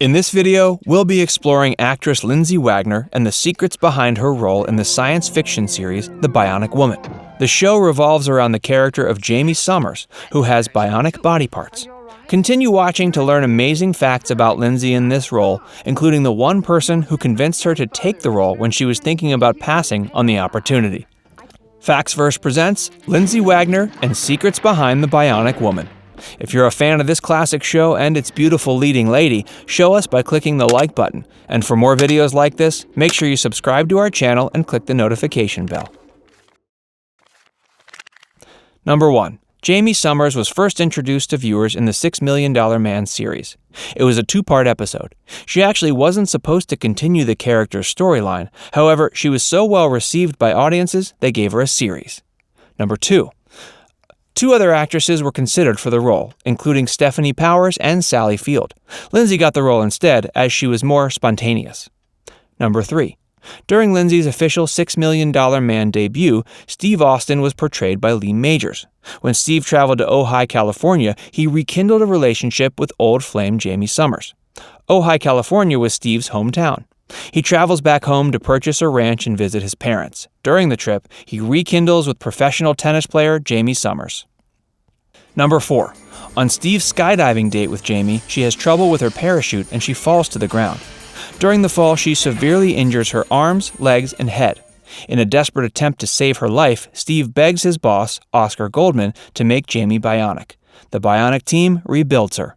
In this video, we'll be exploring actress Lindsay Wagner and the secrets behind her role in the science fiction series The Bionic Woman. The show revolves around the character of Jaime Sommers, who has bionic body parts. Continue watching to learn amazing facts about Lindsay in this role, including the one person who convinced her to take the role when she was thinking about passing on the opportunity. Facts Verse presents Lindsay Wagner and Secrets Behind the Bionic Woman. If you're a fan of this classic show and its beautiful leading lady, show us by clicking the like button. And for more videos like this, make sure you subscribe to our channel and click the notification bell. Number 1. Jaime Sommers was first introduced to viewers in the $6 Million Man series. It was a 2-part episode. She actually wasn't supposed to continue the character's storyline. However, she was so well received by audiences, they gave her a series. Number 2. Two other actresses were considered for the role, including Stephanie Powers and Sally Field. Lindsay got the role instead, as she was more spontaneous. Number 3. During Lindsay's official $6 Million Man debut, Steve Austin was portrayed by Lee Majors. When Steve traveled to Ojai, California, he rekindled a relationship with old flame Jaime Sommers. Ojai, California was Steve's hometown. He travels back home to purchase a ranch and visit his parents. During the trip, he rekindles with professional tennis player Jaime Sommers. Number 4. On Steve's skydiving date with Jaime, she has trouble with her parachute and she falls to the ground. During the fall, she severely injures her arms, legs, and head. In a desperate attempt to save her life, Steve begs his boss, Oscar Goldman, to make Jaime bionic. The bionic team rebuilds her.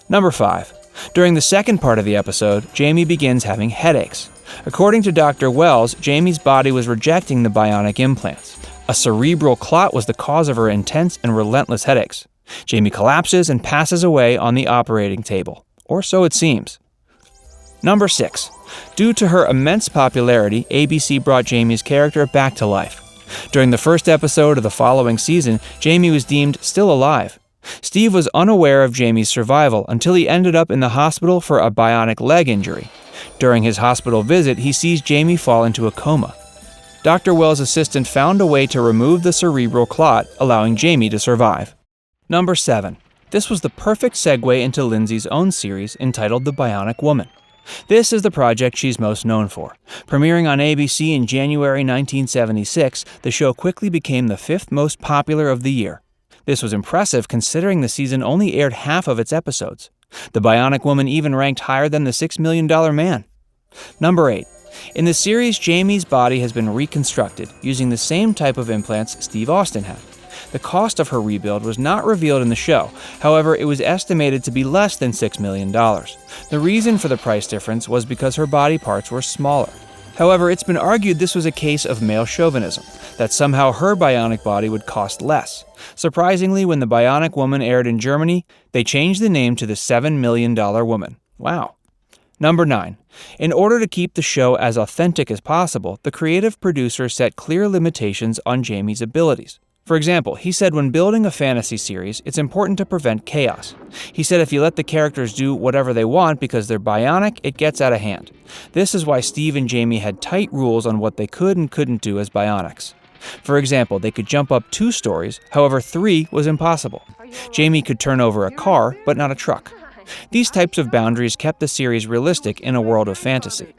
Number 5. During the second part of the episode, Jaime begins having headaches. According to Dr. Wells, Jaime's body was rejecting the bionic implants. A cerebral clot was the cause of her intense and relentless headaches. Jaime collapses and passes away on the operating table. Or so it seems. Number 6. Due to her immense popularity, ABC brought Jaime's character back to life. During the first episode of the following season, Jaime was deemed still alive. Steve was unaware of Jaime's survival until he ended up in the hospital for a bionic leg injury. During his hospital visit, he sees Jaime fall into a coma. Dr. Wells' assistant found a way to remove the cerebral clot, allowing Jaime to survive. Number 7. This was the perfect segue into Lindsay's own series entitled The Bionic Woman. This is the project she's most known for. Premiering on ABC in January 1976, the show quickly became the 5th most popular of the year. This was impressive considering the season only aired half of its episodes. The Bionic Woman even ranked higher than the $6 Million Man. Number 8. In the series, Jaime's body has been reconstructed using the same type of implants Steve Austin had. The cost of her rebuild was not revealed in the show. However, it was estimated to be less than $6 million. The reason for the price difference was because her body parts were smaller. However, it's been argued this was a case of male chauvinism, that somehow her bionic body would cost less. Surprisingly, when The Bionic Woman aired in Germany, they changed the name to the $7 Million Woman. Wow. Number 9. In order to keep the show as authentic as possible, the creative producer set clear limitations on Jaime's abilities. For example, he said when building a fantasy series, it's important to prevent chaos. He said if you let the characters do whatever they want because they're bionic, it gets out of hand. This is why Steve and Jaime had tight rules on what they could and couldn't do as bionics. For example, they could jump up 2 stories, however 3 was impossible. Jaime could turn over a car, but not a truck. These types of boundaries kept the series realistic in a world of fantasy.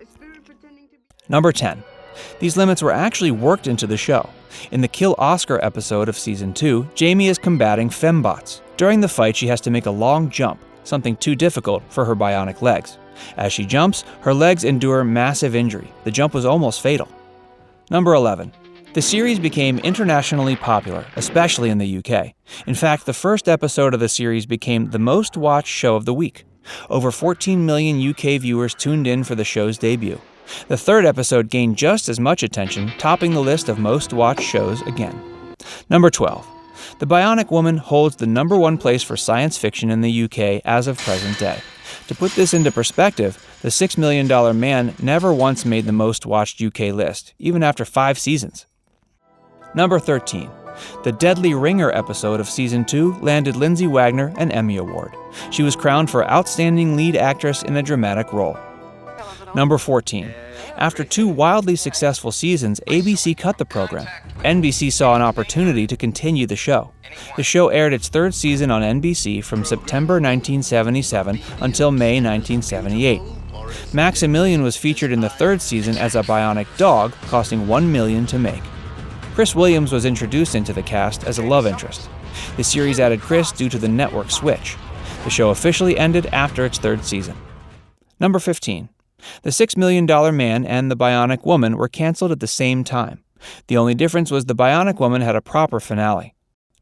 Number 10. These limits were actually worked into the show. In the Kill Oscar episode of Season 2, Jaime is combating fembots. During the fight, she has to make a long jump, something too difficult for her bionic legs. As she jumps, her legs endure massive injury. The jump was almost fatal. Number 11. The series became internationally popular, especially in the UK. In fact, the first episode of the series became the most watched show of the week. Over 14 million UK viewers tuned in for the show's debut. The third episode gained just as much attention, topping the list of most watched shows again. Number 12. The Bionic Woman holds the number 1 place for science fiction in the UK as of present day. To put this into perspective, the $6 Million Man never once made the most watched UK list, even after 5 seasons. Number 13. The Deadly Ringer episode of Season 2 landed Lindsay Wagner an Emmy Award. She was crowned for Outstanding Lead Actress in a Dramatic Role. Number 14. After 2 wildly successful seasons, ABC cut the program. NBC saw an opportunity to continue the show. The show aired its 3rd season on NBC from September 1977 until May 1978. Maximilian was featured in the 3rd season as a bionic dog, costing $1 million to make. Chris Williams was introduced into the cast as a love interest. The series added Chris due to the network switch. The show officially ended after its 3rd season. Number 15. The $6 Million Man and the Bionic Woman were canceled at the same time. The only difference was the Bionic Woman had a proper finale.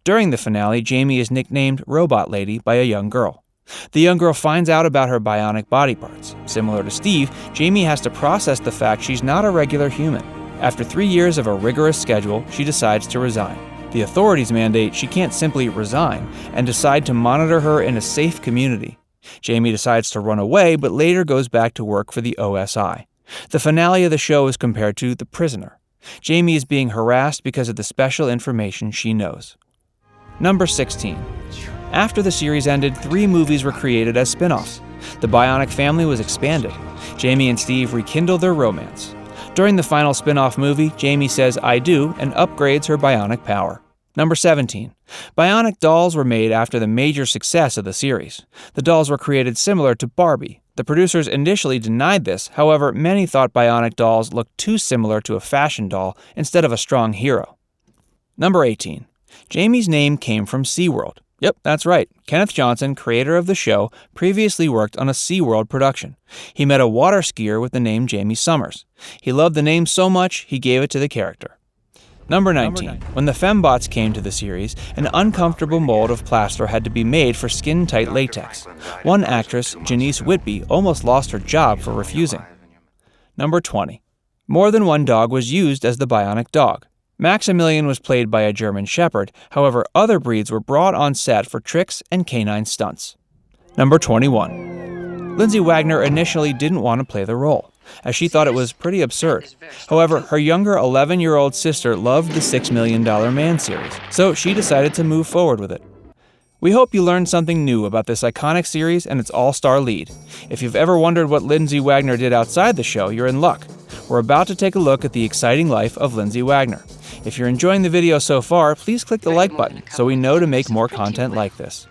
During the finale, Jaime is nicknamed Robot Lady by a young girl. The young girl finds out about her bionic body parts. Similar to Steve, Jaime has to process the fact she's not a regular human. After 3 years of a rigorous schedule, she decides to resign. The authorities mandate she can't simply resign and decide to monitor her in a safe community. Jaime decides to run away, but later goes back to work for the OSI. The finale of the show is compared to The Prisoner. Jaime is being harassed because of the special information she knows. Number 16. After the series ended, 3 movies were created as spin-offs. The Bionic family was expanded. Jaime and Steve rekindle their romance. During the final spin-off movie, Jaime says "I do" and upgrades her bionic power. Number 17. Bionic dolls were made after the major success of the series. The dolls were created similar to Barbie. The producers initially denied this, however, many thought bionic dolls looked too similar to a fashion doll instead of a strong hero. Number 18. Jaime's name came from SeaWorld. Yep, that's right. Kenneth Johnson, creator of the show, previously worked on a SeaWorld production. He met a water skier with the name Jaime Sommers. He loved the name so much, he gave it to the character. Number 19. When the fembots came to the series, an uncomfortable mold of plaster had to be made for skin-tight latex. One actress, Janice Whitby, almost lost her job for refusing. Number 20. More than one dog was used as the bionic dog. Maximilian was played by a German Shepherd, however other breeds were brought on set for tricks and canine stunts. Number 21. Lindsay Wagner initially didn't want to play the role, as she thought it was pretty absurd. However, her younger 11-year-old sister loved the $6 Million Man series, so she decided to move forward with it. We hope you learned something new about this iconic series and its all-star lead. If you've ever wondered what Lindsay Wagner did outside the show, you're in luck. We're about to take a look at the exciting life of Lindsay Wagner. If you're enjoying the video so far, please click the like button so we know to make more content like this.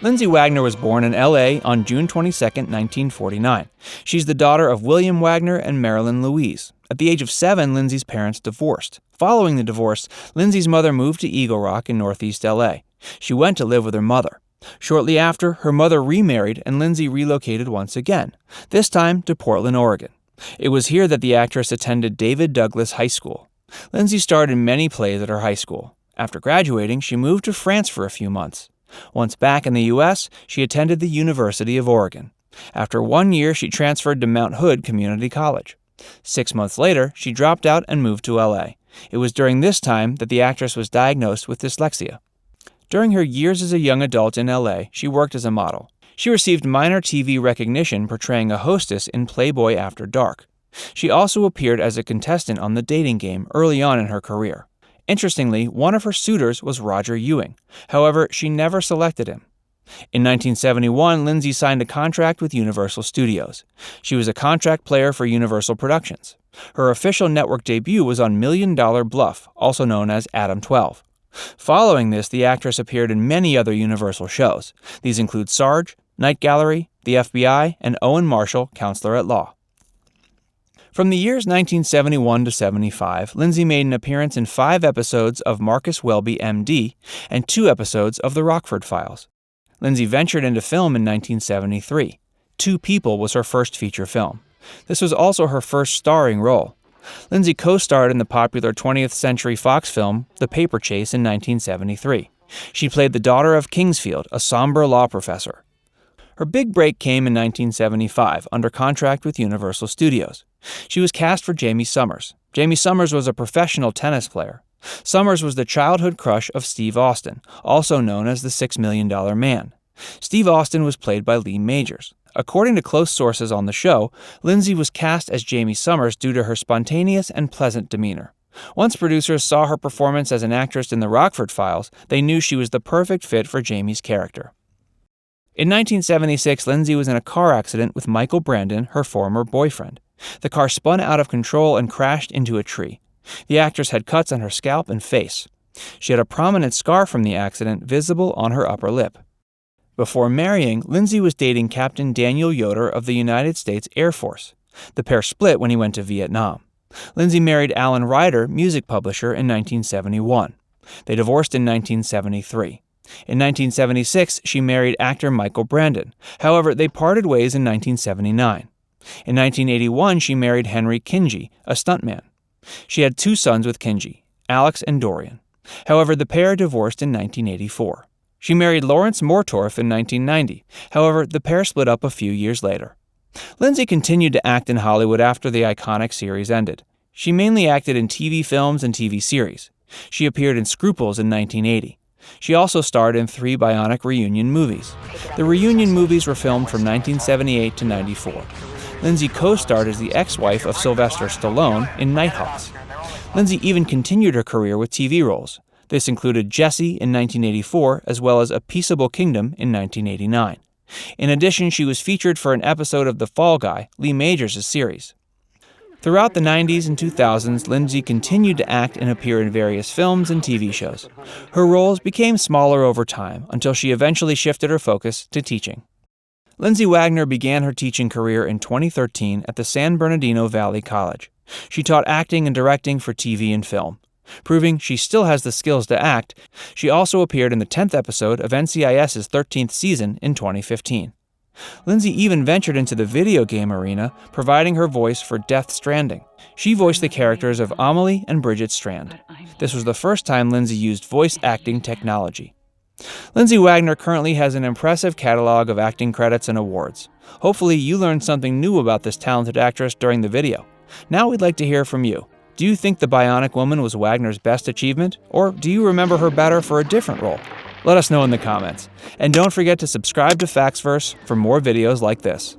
Lindsay Wagner was born in LA on June 22, 1949. She's the daughter of William Wagner and Marilyn Louise. At the age of 7, Lindsay's parents divorced. Following the divorce, Lindsay's mother moved to Eagle Rock in Northeast LA. She went to live with her mother. Shortly after, her mother remarried and Lindsay relocated once again, this time to Portland, Oregon. It was here that the actress attended David Douglas High School. Lindsay starred in many plays at her high school. After graduating, she moved to France for a few months. Once back in the U.S., she attended the University of Oregon. After 1 year, she transferred to Mount Hood Community College. 6 months later, she dropped out and moved to L.A. It was during this time that the actress was diagnosed with dyslexia. During her years as a young adult in L.A., she worked as a model. She received minor TV recognition portraying a hostess in Playboy After Dark. She also appeared as a contestant on The Dating Game early on in her career. Interestingly, one of her suitors was Roger Ewing. However, she never selected him. In 1971, Lindsay signed a contract with Universal Studios. She was a contract player for Universal Productions. Her official network debut was on $1 Million Bluff, also known as Adam 12. Following this, the actress appeared in many other Universal shows. These include Sarge, Night Gallery, The FBI, and Owen Marshall, Counselor at Law. From the years 1971 to 75, Lindsay made an appearance in 5 episodes of Marcus Welby, M.D., and 2 episodes of The Rockford Files. Lindsay ventured into film in 1973. Two People was her first feature film. This was also her first starring role. Lindsay co-starred in the popular 20th Century Fox film The Paper Chase in 1973. She played the daughter of Kingsfield, a somber law professor. Her big break came in 1975, under contract with Universal Studios. She was cast for Jaime Sommers. Jaime Sommers was a professional tennis player. Sommers was the childhood crush of Steve Austin, also known as the $6 Million Man. Steve Austin was played by Lee Majors. According to close sources on the show, Lindsay was cast as Jaime Sommers due to her spontaneous and pleasant demeanor. Once producers saw her performance as an actress in The Rockford Files, they knew she was the perfect fit for Jaime's character. In 1976, Lindsay was in a car accident with Michael Brandon, her former boyfriend. The car spun out of control and crashed into a tree. The actress had cuts on her scalp and face. She had a prominent scar from the accident visible on her upper lip. Before marrying, Lindsay was dating Captain Daniel Yoder of the United States Air Force. The pair split when he went to Vietnam. Lindsay married Alan Ryder, music publisher, in 1971. They divorced in 1973. In 1976, she married actor Michael Brandon. However, they parted ways in 1979. In 1981, she married Henry Kingi, a stuntman. She had 2 sons with Kingi, Alex and Dorian. However, the pair divorced in 1984. She married Lawrence Mortorf in 1990. However, the pair split up a few years later. Lindsay continued to act in Hollywood after the iconic series ended. She mainly acted in TV films and TV series. She appeared in Scruples in 1980. She also starred in 3 Bionic reunion movies. The reunion movies were filmed from 1978 to 94. Lindsay co-starred as the ex-wife of Sylvester Stallone in Nighthawks. Lindsay even continued her career with TV roles. This included Jessie in 1984, as well as A Peaceable Kingdom in 1989. In addition, she was featured for an episode of The Fall Guy, Lee Majors' series. Throughout the 90s and 2000s, Lindsay continued to act and appear in various films and TV shows. Her roles became smaller over time until she eventually shifted her focus to teaching. Lindsay Wagner began her teaching career in 2013 at the San Bernardino Valley College. She taught acting and directing for TV and film. Proving she still has the skills to act, she also appeared in the 10th episode of NCIS's 13th season in 2015. Lindsay even ventured into the video game arena, providing her voice for Death Stranding. She voiced the characters of Amelie and Bridget Strand. This was the first time Lindsay used voice acting technology. Lindsay Wagner currently has an impressive catalog of acting credits and awards. Hopefully you learned something new about this talented actress during the video. Now we'd like to hear from you. Do you think The Bionic Woman was Wagner's best achievement, or do you remember her better for a different role? Let us know in the comments. And don't forget to subscribe to FactsVerse for more videos like this.